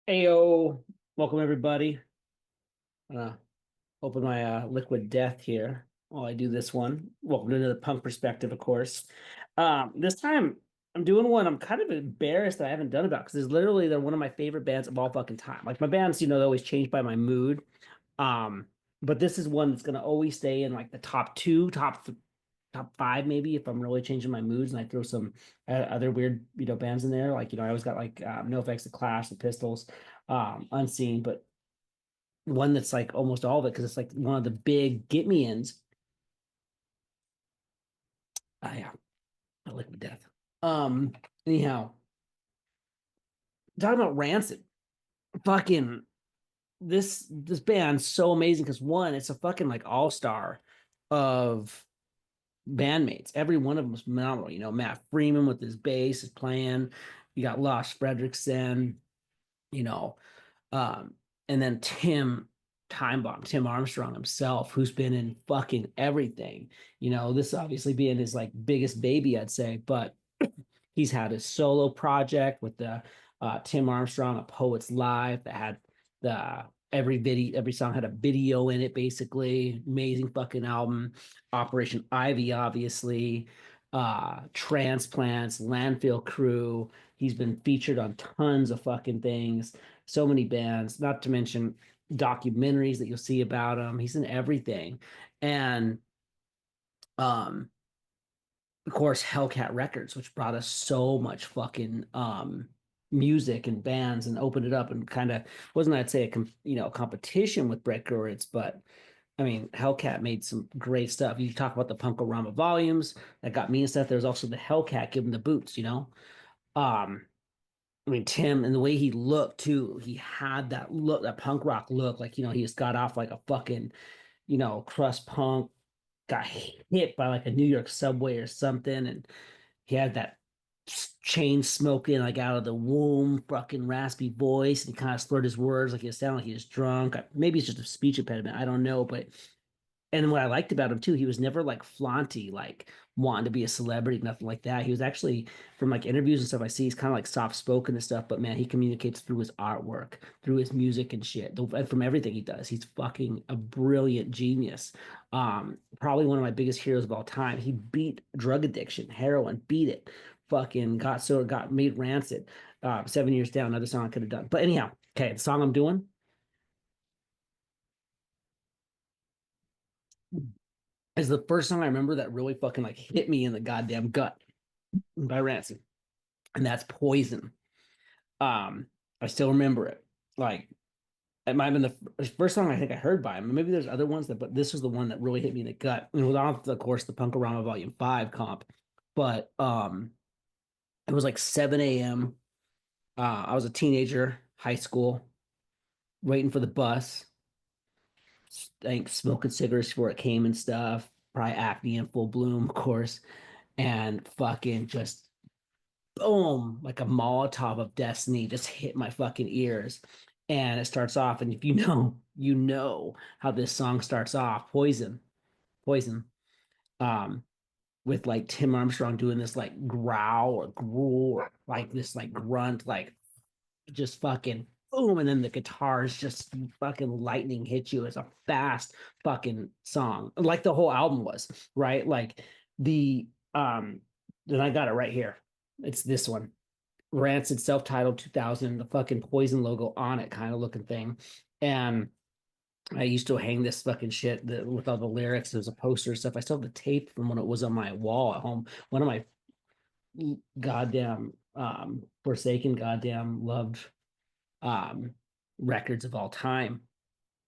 Ayo, welcome everybody. I'm gonna open my liquid death here while I do this one. Welcome to the punk perspective, of course. This time I'm doing one I'm kind of embarrassed that I haven't done about because they're one of my favorite bands of all fucking time. Like my bands, they always change by my mood. Um, but this is one that's gonna always stay in like the top two, top five maybe if I'm really changing my moods and I throw some other weird bands in there. Like I always got like No Effects, The Clash, The Pistols, Unseen, but one that's like almost all of it because it's like one of the big get me ins. Yeah, I like with death. Um, anyhow, talking about Rancid, fucking this band's so amazing because one, it's a fucking like all star of bandmates. Every one of them was phenomenal. Matt Freeman with his bass is playing. You got Lars Fredrickson, you know, Um, and then Tim Armstrong himself, who's been in fucking everything. This obviously being his like biggest baby, I'd say, but he's had his solo project with the Tim Armstrong, A Poet's Life, that had every song had a video in it, basically. Amazing fucking album. Operation Ivy, obviously. Transplants, Landfill Crew. He's been featured on tons of fucking things, so many bands, not to mention documentaries that you'll see about him. He's in everything. And um of course, Hellcat Records, which brought us so much fucking music and bands and opened it up and kind of wasn't I'd say a competition with Breakers, but I mean Hellcat made some great stuff. You talk about the Punk-O-Rama volumes that got me and stuff. There's also the Hellcat Give Him the Boots. Um, I mean Tim and the way he looked too, he had that look, that punk rock look, like he just got off like a fucking crust punk, got hit by like a New York subway or something, and he had that chain smoking like out of the womb, fucking raspy voice, and he kind of slurred his words like he sounded like he was drunk. Maybe it's just a speech impediment. I don't know, but and what I liked about him too, he was never like flaunty, like wanting to be a celebrity, nothing like that. He was actually, from like interviews and stuff I see, he's kind of like soft spoken and stuff, but man, he communicates through his artwork, through his music and shit, and from everything he does. He's fucking a brilliant genius. Probably one of my biggest heroes of all time. He beat drug addiction, heroin, beat it. Fucking got made Rancid. 7 years down, another song I could have done. But anyhow, okay, the song I'm doing is the first song I remember that really fucking like hit me in the goddamn gut by Rancid, and that's Poison. Um, I still remember it. Like it might have been the first song I think I heard by him. Maybe there's other ones but this was the one that really hit me in the gut. And it was off, of course, the Punk-O-Rama Volume 5 comp. But it was like 7 a.m. I was a teenager, high school, waiting for the bus. Like smoking cigarettes before it came and stuff. Probably acne in full bloom, of course, and fucking just boom, like a Molotov of destiny just hit my fucking ears. And it starts off, and if you know how this song starts off, Poison, um, with like Tim Armstrong doing this like growl or gruel, or like this like grunt, like just fucking boom, and then the guitars just fucking lightning hit you. It's a fast fucking song, like the whole album was, right? Like the then I got it right here. It's this one. Rancid self-titled 2000, the fucking Poison logo on it, kind of looking thing. And I used to hang this fucking shit with all the lyrics. There's a poster and stuff. I still have the tape from when it was on my wall at home. One of my goddamn Forsaken goddamn loved um records of all time.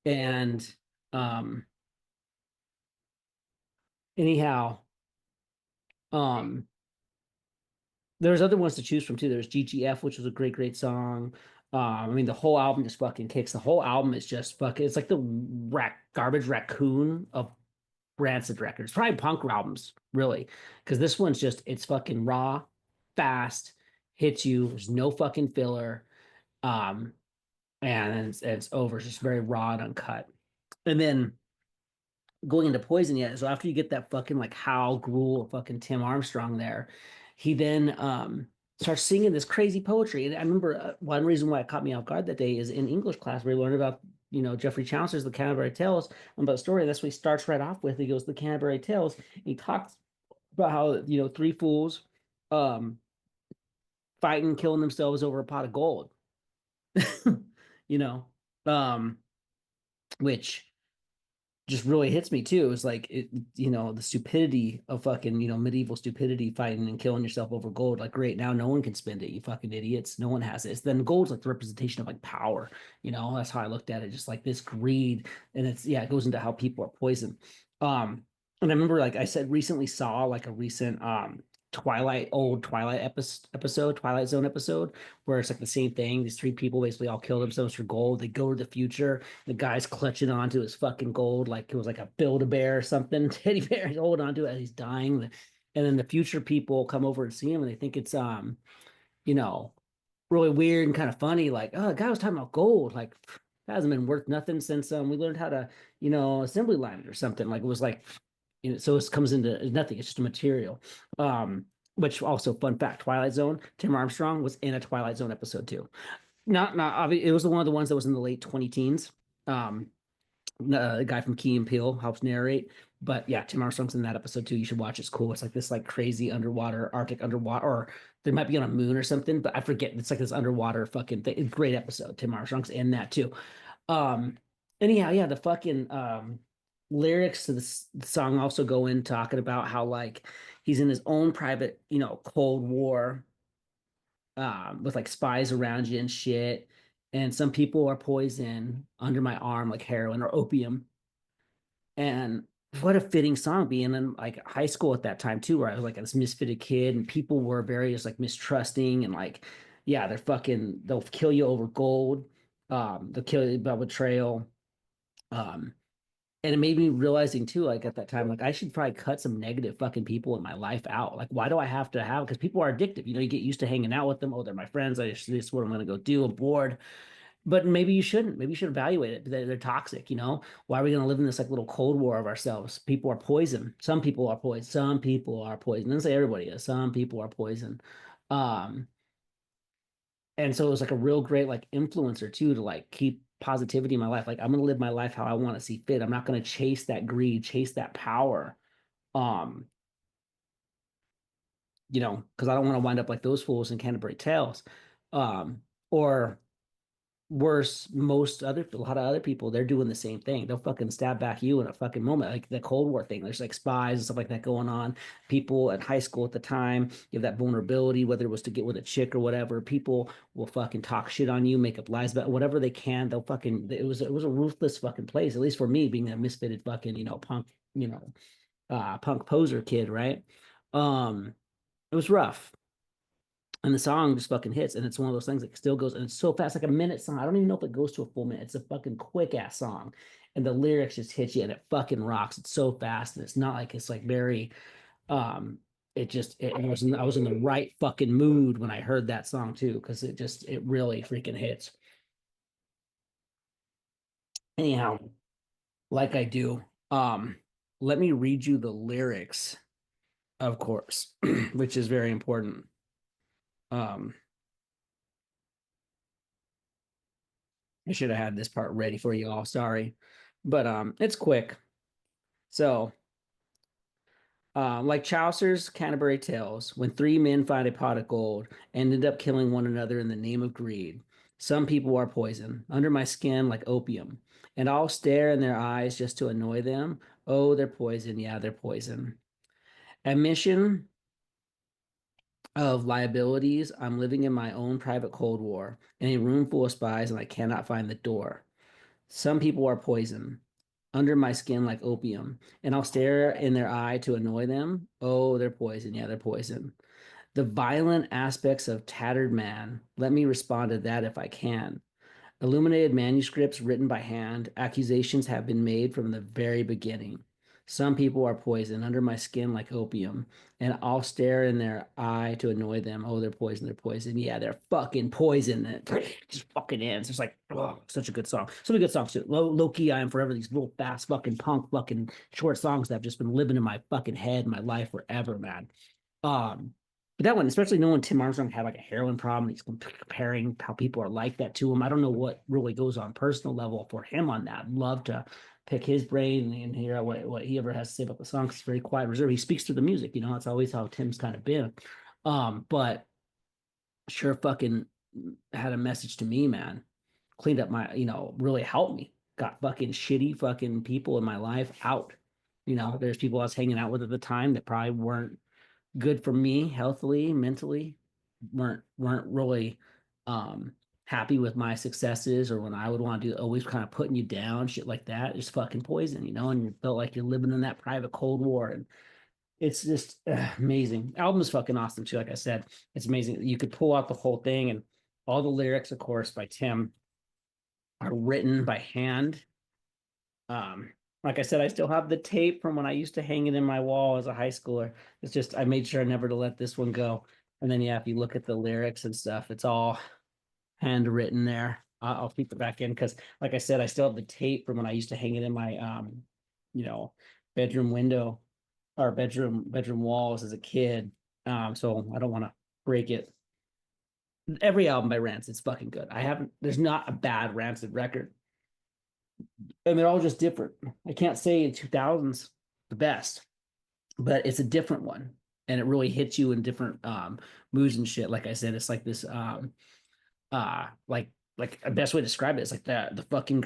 And um anyhow, um there's other ones to choose from too. There's GGF, which was a great song. I mean, the whole album just fucking kicks. The whole album is just fucking. It's like the garbage raccoon of Rancid records, probably punk albums, really, because this one's just it's fucking raw, fast, hits you. There's no fucking filler, um, and it's over. It's just very raw and uncut. And then going into Poison yet. So after you get that fucking like Hal Gruel, fucking Tim Armstrong there, he then starts singing this crazy poetry. And I remember one reason why it caught me off guard that day is in English class where we learned about, Geoffrey Chaucer's The Canterbury Tales about the story. That's what he starts right off with. He goes, The Canterbury Tales. He talks about how, three fools um fighting, killing themselves over a pot of gold. you know, um, which just really hits me too. It's like the stupidity of fucking, medieval stupidity fighting and killing yourself over gold. Like, great, now no one can spend it, you fucking idiots. No one has it. It's, then gold's like the representation of like power. That's how I looked at it. Just like this greed. And it's yeah, it goes into how people are poisoned. Um, and I remember, like I said, recently saw like a recent old Twilight episode, Twilight Zone episode, where it's like the same thing. These three people basically all kill themselves for gold. They go to the future, the guy's clutching onto his fucking gold like it was like a Build-A-Bear or something. Teddy bear, he's holding onto it as he's dying. And then the future people come over and see him and they think it's you know, really weird and kind of funny. Like, oh, the guy was talking about gold. Like, that hasn't been worth nothing since we learned how to, assembly line it or something. Like, it was like, so it comes into nothing. It's just a material. Which also, fun fact, Twilight Zone, Tim Armstrong was in a Twilight Zone episode too. Not obvious. It was one of the ones that was in the late 20 teens. Um, a guy from Key and Peele helps narrate. But yeah, Tim Armstrong's in that episode too. You should watch. It's cool. It's like this like crazy underwater, Arctic underwater, or they might be on a moon or something, but I forget. It's like this underwater fucking thing. Great episode. Tim Armstrong's in that too. Um, anyhow, yeah, the fucking lyrics to this song also go in talking about how like he's in his own private, Cold War with like spies around you and shit. And some people are poison under my arm, like heroin or opium. And what a fitting song being in like high school at that time too, where I was like this misfitted kid and people were very just like mistrusting and like, yeah, they'll kill you over gold. They'll kill you about betrayal. Um, and it made me realizing too, like at that time, like I should probably cut some negative fucking people in my life out. Like, why do I have to have? Because people are addictive. You get used to hanging out with them. Oh, they're my friends. This is what I'm gonna go do. I'm bored. But maybe you shouldn't. Maybe you should evaluate it. They're toxic. Why are we gonna live in this like little cold war of ourselves? People are poison. Some people are poison. Some people are poison. I didn't say everybody is. Some people are poison. Um, and so it was like a real great like influencer too to like keep positivity in my life. Like, I'm gonna live my life how I want to see fit. I'm not gonna chase that greed, chase that power. Um, because I don't want to wind up like those fools in Canterbury Tales. Or worse, a lot of other people, they're doing the same thing. They'll fucking stab back you in a fucking moment, like the Cold War thing. There's like spies and stuff like that going on. People at high school at the time, you have that vulnerability, whether it was to get with a chick or whatever. People will fucking talk shit on you, make up lies about whatever they can. They'll fucking. It was a ruthless fucking place. At least for me, being a misfitted fucking punk, punk poser kid, right? It was rough and the song just fucking hits, and it's one of those things that still goes, and it's so fast, like a minute song. I don't even know if it goes to a full minute. It's a fucking quick ass song, and the lyrics just hit you, and it fucking rocks. It's so fast, and it's not like it's like very. Um, I was in the right fucking mood when I heard that song too, because it really freaking hits. Anyhow, like I do, let me read you the lyrics, of course, which is very important. Um, I should have had this part ready for you all. Sorry, but it's quick. So, like Chaucer's Canterbury Tales, when three men find a pot of gold and end up killing one another in the name of greed. Some people are poison under my skin like opium, and I'll stare in their eyes just to annoy them. Oh, they're poison. Yeah, they're poison. Admission of liabilities. I'm living in my own private Cold War in a room full of spies, and I cannot find the door. Some people are poison under my skin like opium, and I'll stare in their eye to annoy them. Oh, they're poison. Yeah, they're poison. The violent aspects of tattered man. Let me respond to that if I can. Illuminated manuscripts written by hand, accusations have been made from the very beginning. Some people are poison under my skin like opium, and I'll stare in their eye to annoy them. Oh, they're poison, they're poison. Yeah, they're fucking poison. And it just fucking ends. It's like, oh, such a good song. So many good songs too. Low key, I am forever. These little fast fucking punk fucking short songs that have just been living in my fucking head, my life forever, man. Um, But that one, especially knowing Tim Armstrong had like a heroin problem, he's comparing how people are like that to him. I don't know what really goes on personal level for him on that. I'd love to pick his brain and hear what he ever has to say about the song. 'Cause he's very quiet, reserved. He speaks through the music, you know. That's always how Tim's kind of been. But sure, fucking had a message to me, man. Cleaned up my, really helped me. Got fucking shitty fucking people in my life out. There's people I was hanging out with at the time that probably weren't good for me healthily, mentally, weren't really um happy with my successes or when I would want to do always kind of putting you down, shit like that. It's fucking poison, and you felt like you're living in that private Cold War. And it's just amazing. Album is fucking awesome too. Like I said, it's amazing. You could pull out the whole thing, and all the lyrics, of course, by Tim are written by hand. Um, like I said, I still have the tape from when I used to hang it in my wall as a high schooler. It's just I made sure never to let this one go. And then yeah, if you look at the lyrics and stuff, it's all handwritten there. I'll keep it back in because, like I said, I still have the tape from when I used to hang it in my you know, bedroom window or bedroom walls as a kid. So I don't want to break it. Every album by Rancid's fucking good. I haven't. There's not a bad Rancid record, and they're all just different. I can't say in 2000s the best, but it's a different one, and it really hits you in different moods and shit. Like I said, it's like this like the best way to describe it is like the fucking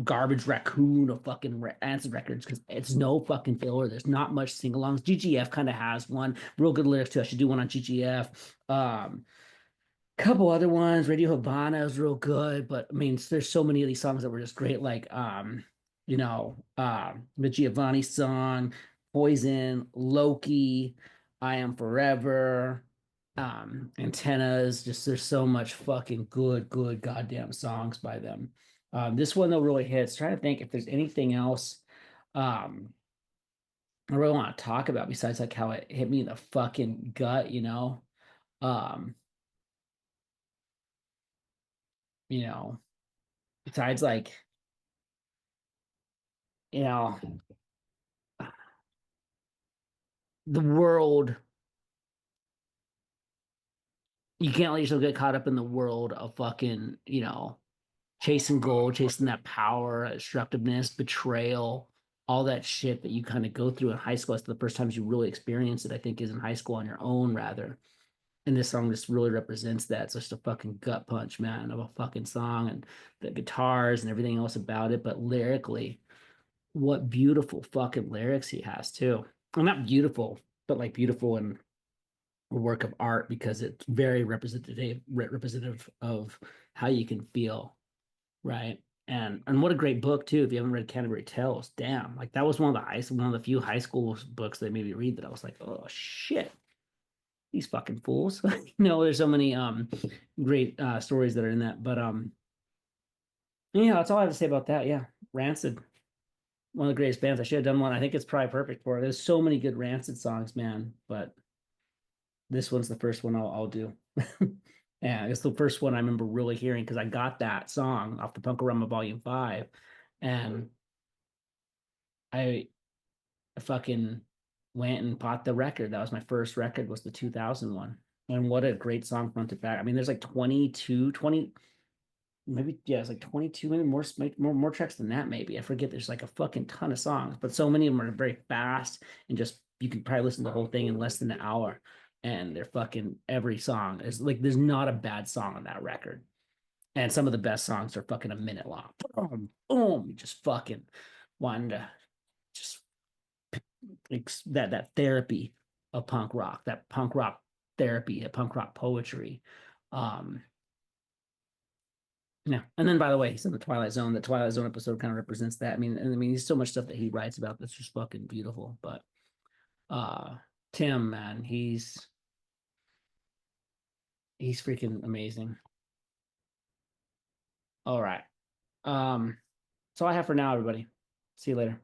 garbage raccoon of fucking Rancid records because it's no fucking filler. There's not much sing-alongs. GGF kind of has one real good lyrics too. I should do one on GGF. Couple other ones. Radio Havana is real good, but I mean, there's so many of these songs that were just great, like the Giovanni song, Poison, Loki, I Am Forever, Antennas. Just there's so much fucking good goddamn songs by them. This one though really hits. Trying to think if there's anything else um I really want to talk about besides like how it hit me in the fucking gut. Um, you know. Besides, like, you know, the world, you can't let yourself get caught up in the world of fucking, chasing gold, chasing that power, destructiveness, betrayal, all that shit that you kind of go through in high school. That's the first times you really experience it, I think, is in high school on your own, rather. And this song just really represents that. It's just a fucking gut punch, man, of a fucking song and the guitars and everything else about it. But lyrically, what beautiful fucking lyrics he has too. Well, not beautiful, but like beautiful in a work of art because it's very representative of how you can feel, right? And what a great book too. If you haven't read Canterbury Tales, damn, like that was one of the few high school books they made me read that I was like, oh shit, these fucking fools. There's so many great stories that are in that. But yeah, that's all I have to say about that. Yeah, Rancid, one of the greatest bands. I should have done one. I think it's probably perfect for it. There's so many good Rancid songs, man. But this one's the first one I'll do. Yeah, it's the first one I remember really hearing because I got that song off the Punk-O-Rama Volume 5. And I fucking went and bought the record. That was my first record, was the 2000 one. And what a great song front to back. I mean, there's like 20, maybe, yeah, it's like 22, maybe more tracks than that, maybe. I forget. There's like a fucking ton of songs, but so many of them are very fast and just you can probably listen to the whole thing in less than an hour. And they're fucking every song is like there's not a bad song on that record. And some of the best songs are fucking a minute long. Boom, boom, just fucking wanting to just that therapy of punk rock, that punk rock therapy, that punk rock poetry. Um, Yeah. And then by the way, he's in the Twilight Zone. The Twilight Zone episode kind of represents that. I mean, there's so much stuff that he writes about that's just fucking beautiful. But uh Tim, man, he's freaking amazing. All right. That's all I have for now, everybody. See you later.